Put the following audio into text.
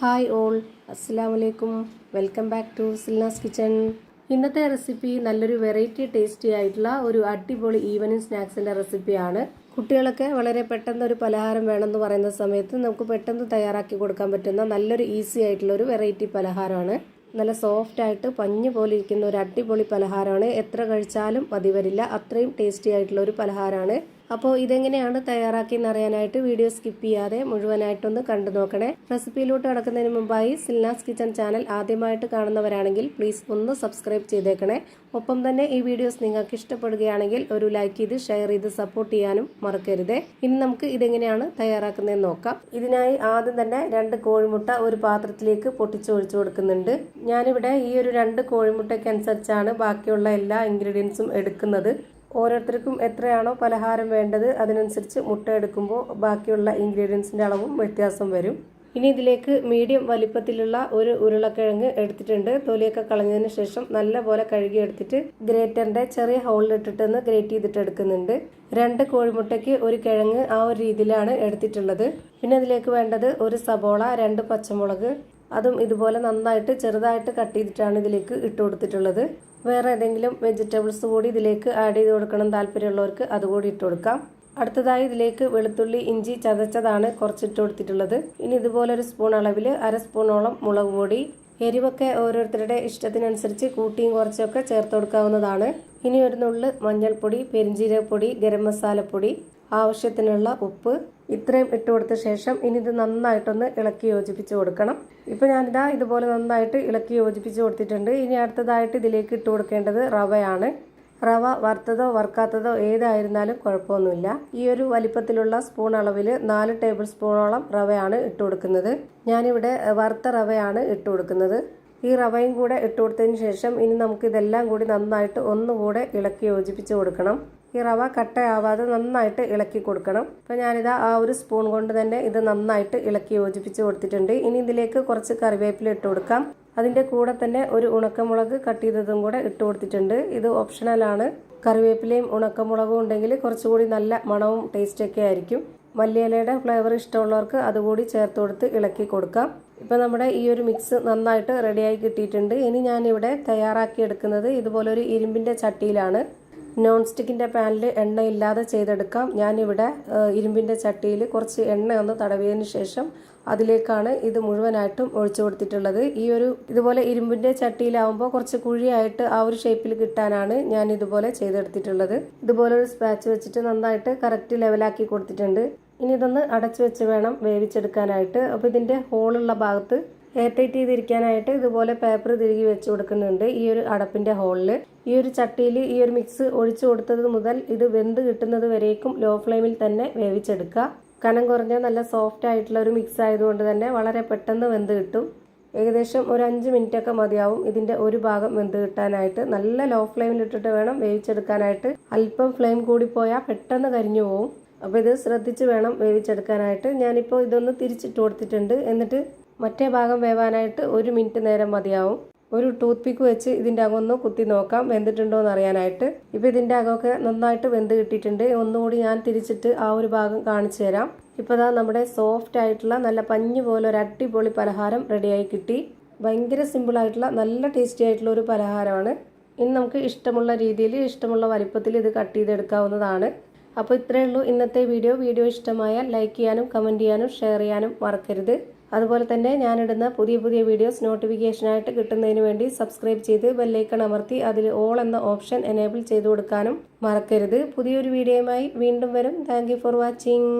Hi all, അസ്സലാമു അലൈക്കും. Welcome back to Silna's kitchen. ഇന്നത്തെ റെസിപ്പി നല്ലൊരു വെറൈറ്റി ടേസ്റ്റി ആയിട്ടുള്ള ഒരു അടിപൊളി ഈവനിങ് സ്നാക്സിൻ്റെ റെസിപ്പിയാണ്. കുട്ടികളൊക്കെ വളരെ പെട്ടെന്ന് ഒരു പലഹാരം വേണമെന്ന് പറയുന്ന സമയത്ത് നമുക്ക് പെട്ടെന്ന് തയ്യാറാക്കി കൊടുക്കാൻ പറ്റുന്ന നല്ലൊരു ഈസി ആയിട്ടുള്ള ഒരു വെറൈറ്റി പലഹാരമാണ്. നല്ല സോഫ്റ്റ് ആയിട്ട് പഞ്ഞ് പോലെ ഇരിക്കുന്ന ഒരു അടിപൊളി പലഹാരമാണ്. എത്ര കഴിച്ചാലും മതി വരില്ല, അത്രയും ടേസ്റ്റി ആയിട്ടുള്ള ഒരു പലഹാരമാണ്. അപ്പോൾ ഇതെങ്ങനെയാണ് തയ്യാറാക്കിയെന്ന് അറിയാനായിട്ട് വീഡിയോ സ്കിപ്പ് ചെയ്യാതെ മുഴുവനായിട്ടൊന്ന് കണ്ടു നോക്കണേ. റെസിപ്പിയിലോട്ട് കടക്കുന്നതിന് മുമ്പായി സിൽനാസ് കിച്ചൺ ചാനൽ ആദ്യമായിട്ട് കാണുന്നവരാണെങ്കിൽ പ്ലീസ് ഒന്ന് സബ്സ്ക്രൈബ് ചെയ്തേക്കണേ. ഒപ്പം തന്നെ ഈ വീഡിയോസ് നിങ്ങൾക്ക് ഇഷ്ടപ്പെടുകയാണെങ്കിൽ ഒരു ലൈക്ക് ചെയ്ത് ഷെയർ ചെയ്ത് സപ്പോർട്ട് ചെയ്യാനും മറക്കരുതേ. ഇനി നമുക്ക് ഇതെങ്ങനെയാണ് തയ്യാറാക്കുന്നതെന്ന് നോക്കാം. ഇതിനായി ആദ്യം തന്നെ 2 കോഴിമുട്ട ഒരു പാത്രത്തിലേക്ക് പൊട്ടിച്ചൊഴിച്ചു കൊടുക്കുന്നുണ്ട്. ഞാനിവിടെ ഈ ഒരു 2 കോഴിമുട്ടയ്ക്കനുസരിച്ചാണ് ബാക്കിയുള്ള എല്ലാ ഇൻഗ്രീഡിയൻസും എടുക്കുന്നത്. ഓരോരുത്തർക്കും എത്രയാണോ പലഹാരം വേണ്ടത് അതിനനുസരിച്ച് മുട്ട എടുക്കുമ്പോൾ ബാക്കിയുള്ള ഇൻഗ്രീഡിയൻസിൻ്റെ അളവും വ്യത്യാസം വരും. ഇനി ഇതിലേക്ക് മീഡിയം വലിപ്പത്തിലുള്ള ഒരു ഉരുളക്കിഴങ്ങ് എടുത്തിട്ടുണ്ട്. തൊലിയൊക്കെ കളഞ്ഞതിന് ശേഷം നല്ലപോലെ കഴുകി എടുത്തിട്ട് ഗ്രേറ്ററിൻ്റെ ചെറിയ ഹോളിലിട്ടിട്ടൊന്ന് ഗ്രേറ്റ് ചെയ്തിട്ട് എടുക്കുന്നുണ്ട്. 2 കോഴിമുട്ടയ്ക്ക് ഒരു കിഴങ്ങ് ആ ഒരു രീതിയിലാണ് എടുത്തിട്ടുള്ളത്. പിന്നെ ഇതിലേക്ക് വേണ്ടത് ഒരു സബോള, 2 പച്ചമുളക്, അതും ഇതുപോലെ നന്നായിട്ട് ചെറുതായിട്ട് കട്ട് ചെയ്തിട്ടാണ് ഇതിലേക്ക് ഇട്ട് കൊടുത്തിട്ടുള്ളത്. വേറെ ഏതെങ്കിലും വെജിറ്റബിൾസ് കൂടി ഇതിലേക്ക് ആഡ് ചെയ്ത് കൊടുക്കണം താല്പര്യമുള്ളവർക്ക് അതുകൂടി ഇട്ട് കൊടുക്കാം. അടുത്തതായി ഇതിലേക്ക് വെളുത്തുള്ളി, ഇഞ്ചി ചതച്ചതാണ് കുറച്ചിട്ട് കൊടുത്തിട്ടുള്ളത്. ഇനി ഇതുപോലെ ഒരു സ്പൂൺ അളവിൽ 1/2 സ്പൂണോളം മുളക് പൊടി. എരിവൊക്കെ ഓരോരുത്തരുടെ ഇഷ്ടത്തിനനുസരിച്ച് കൂട്ടിയും കുറച്ചൊക്കെ ചേർത്ത് കൊടുക്കാവുന്നതാണ്. ഇനി ഒരു നുള്ള് മഞ്ഞൾപ്പൊടി, പെരിഞ്ജീരകപ്പൊടി, ഗരം മസാലപ്പൊടി, ആവശ്യത്തിനുള്ള ഉപ്പ്, ഇത്രയും ഇട്ട് കൊടുത്ത ശേഷം ഇനി ഇത് നന്നായിട്ടൊന്ന് ഇളക്കി യോജിപ്പിച്ച് കൊടുക്കണം. ഇപ്പോൾ ഞാനിതാ ഇതുപോലെ നന്നായിട്ട് ഇളക്കി യോജിപ്പിച്ച് കൊടുത്തിട്ടുണ്ട്. ഇനി അടുത്തതായിട്ട് ഇതിലേക്ക് ഇട്ട് കൊടുക്കേണ്ടത് റവയാണ്. റവ വറുത്തതോ വറുക്കാത്തതോ ഏതായിരുന്നാലും കുഴപ്പമൊന്നുമില്ല. ഈ ഒരു വലിപ്പത്തിലുള്ള സ്പൂൺ അളവിൽ 4 ടേബിൾ സ്പൂണോളം റവയാണ് ഇട്ട് കൊടുക്കുന്നത്. ഞാനിവിടെ വറുത്ത റവയാണ് ഇട്ട് കൊടുക്കുന്നത്. ഈ റവയും കൂടെ ഇട്ട് കൊടുത്തതിന് ശേഷം ഇനി നമുക്ക് ഇതെല്ലാം കൂടി നന്നായിട്ട് ഒന്നുകൂടെ ഇളക്കി യോജിപ്പിച്ച് കൊടുക്കണം. ഈ റവ കട്ടയാവാതെ നന്നായിട്ട് ഇളക്കി കൊടുക്കണം. അപ്പോൾ ഞാനിതാ ആ ഒരു സ്പൂൺ കൊണ്ട് തന്നെ ഇത് നന്നായിട്ട് ഇളക്കി യോജിപ്പിച്ച് കൊടുത്തിട്ടുണ്ട്. ഇനി ഇതിലേക്ക് കുറച്ച് കറിവേപ്പില ഇട്ട് കൊടുക്കാം. അതിൻ്റെ കൂടെ തന്നെ ഒരു ഉണക്കമുളക് കട്ട് ചെയ്തതും കൂടെ ഇട്ട് കൊടുത്തിട്ടുണ്ട്. ഇത് ഓപ്ഷണലാണ്. കറിവേപ്പിലയും ഉണക്കമുളകും ഉണ്ടെങ്കിൽ കുറച്ചുകൂടി നല്ല മണവും ടേസ്റ്റൊക്കെ ആയിരിക്കും. മല്ലിയിലയുടെ ഫ്ലേവർ ഇഷ്ടമുള്ളവർക്ക് അതുകൂടി ചേർത്ത് കൊടുത്ത് ഇളക്കി കൊടുക്കാം. ഇപ്പോൾ നമ്മുടെ ഈ ഒരു മിക്സ് നന്നായിട്ട് റെഡിയായി കിട്ടിയിട്ടുണ്ട്. ഇനി ഞാനിവിടെ തയ്യാറാക്കി എടുക്കുന്നത് ഇതുപോലൊരു ഇരുമ്പിൻ്റെ ചട്ടിയിലാണ്. നോൺ സ്റ്റിക്കിൻ്റെ പാനിൽ എണ്ണ ഇല്ലാതെ ചെയ്തെടുക്കാം. ഞാനിവിടെ ഇരുമ്പിൻ്റെ ചട്ടിയിൽ കുറച്ച് എണ്ണ ഒന്ന് തടവിയതിന് ശേഷം അതിലേക്കാണ് ഇത് മുഴുവനായിട്ടും ഒഴിച്ചു കൊടുത്തിട്ടുള്ളത്. ഇതുപോലെ ഇരുമ്പിൻ്റെ ചട്ടിയിലാവുമ്പോൾ കുറച്ച് കുഴിയായിട്ട് ആ ഒരു ഷേപ്പിൽ കിട്ടാനാണ് ഞാൻ ഇതുപോലെ ചെയ്തെടുത്തിട്ടുള്ളത്. ഇതുപോലെ ഒരു സ്പാച്ച് വെച്ചിട്ട് നന്നായിട്ട് കറക്റ്റ് ലെവലാക്കി കൊടുത്തിട്ടുണ്ട്. ഇനി ഇതൊന്ന് അടച്ചു വെച്ച് വേണം വേവിച്ചെടുക്കാനായിട്ട്. അപ്പോൾ ഇതിൻ്റെ ഹോളുള്ള ഭാഗത്ത് എയർ ടൈറ്റ് ചെയ്തിരിക്കാനായിട്ട് ഇതുപോലെ പേപ്പർ തിരികെ വെച്ച് കൊടുക്കുന്നുണ്ട്. ഈ ഒരു അടപ്പിൻ്റെ ഹോളിൽ ഈ ഒരു ചട്ടിയിൽ ഈ ഒരു മിക്സ് ഒഴിച്ചു കൊടുത്തത് മുതൽ ഇത് വെന്ത് കിട്ടുന്നത് വരേക്കും ലോ ഫ്ലെയിമിൽ തന്നെ വേവിച്ചെടുക്കുക. കനം കുറഞ്ഞ നല്ല സോഫ്റ്റ് ആയിട്ടുള്ള ഒരു മിക്സ് ആയതുകൊണ്ട് തന്നെ വളരെ പെട്ടെന്ന് വെന്ത് കിട്ടും. ഏകദേശം ഒരു 5 മിനിറ്റൊക്കെ മതിയാവും ഇതിൻ്റെ ഒരു ഭാഗം വെന്ത് കിട്ടാനായിട്ട്. നല്ല ലോ ഫ്ലെയിമിലിട്ടിട്ട് വേണം വേവിച്ചെടുക്കാനായിട്ട്. അല്പം ഫ്ലെയിം കൂടിപ്പോയാൽ പെട്ടെന്ന് കരിഞ്ഞു പോവും. അപ്പോൾ ഇത് ശ്രദ്ധിച്ച് വേണം വേവിച്ചെടുക്കാനായിട്ട്. ഞാനിപ്പോൾ ഇതൊന്ന് തിരിച്ചിട്ട് കൊടുത്തിട്ടുണ്ട്. എന്നിട്ട് മറ്റേ ഭാഗം വേവാനായിട്ട് 1 മിനിറ്റ് നേരം മതിയാവും. ഒരു ടൂത്ത് പിക്ക് വെച്ച് ഇതിൻ്റെ അകമൊന്ന് കുത്തി നോക്കാം വെന്തിട്ടുണ്ടോ എന്ന് അറിയാനായിട്ട്. ഇപ്പോൾ ഇതിൻ്റെ അകമൊക്കെ നന്നായിട്ട് വെന്ത് കിട്ടിയിട്ടുണ്ട്. ഒന്നുകൂടി ഞാൻ തിരിച്ചിട്ട് ആ ഒരു ഭാഗം കാണിച്ചു തരാം. ഇപ്പോൾ ദാ നമ്മുടെ സോഫ്റ്റ് ആയിട്ടുള്ള നല്ല പഞ്ഞ് പോലെ ഒരു അടിപൊളി പലഹാരം റെഡിയായി കിട്ടി. ഭയങ്കര സിമ്പിളായിട്ടുള്ള നല്ല ടേസ്റ്റി ആയിട്ടുള്ള ഒരു പലഹാരമാണ്. ഇനി നമുക്ക് ഇഷ്ടമുള്ള രീതിയിൽ ഇഷ്ടമുള്ള വലിപ്പത്തിൽ ഇത് കട്ട് ചെയ്തെടുക്കാവുന്നതാണ്. അപ്പോൾ ഇത്രയേ ഉള്ളൂ ഇന്നത്തെ വീഡിയോ ഇഷ്ടമായാൽ ലൈക്ക് ചെയ്യാനും കമൻറ്റ് ചെയ്യാനും ഷെയർ ചെയ്യാനും മറക്കരുത്. അതുപോലെ തന്നെ ഞാനിടുന്ന പുതിയ വീഡിയോസ് നോട്ടിഫിക്കേഷനായിട്ട് കിട്ടുന്നതിന് വേണ്ടി സബ്സ്ക്രൈബ് ചെയ്ത് ബെല്ലൈക്കൺ അമർത്തി അതിൽ ഓൾ എന്ന ഓപ്ഷൻ എനേബിൾ ചെയ്ത് കൊടുക്കാനും മറക്കരുത്. പുതിയൊരു വീഡിയോയുമായി വീണ്ടും വരും. Thank you for watching.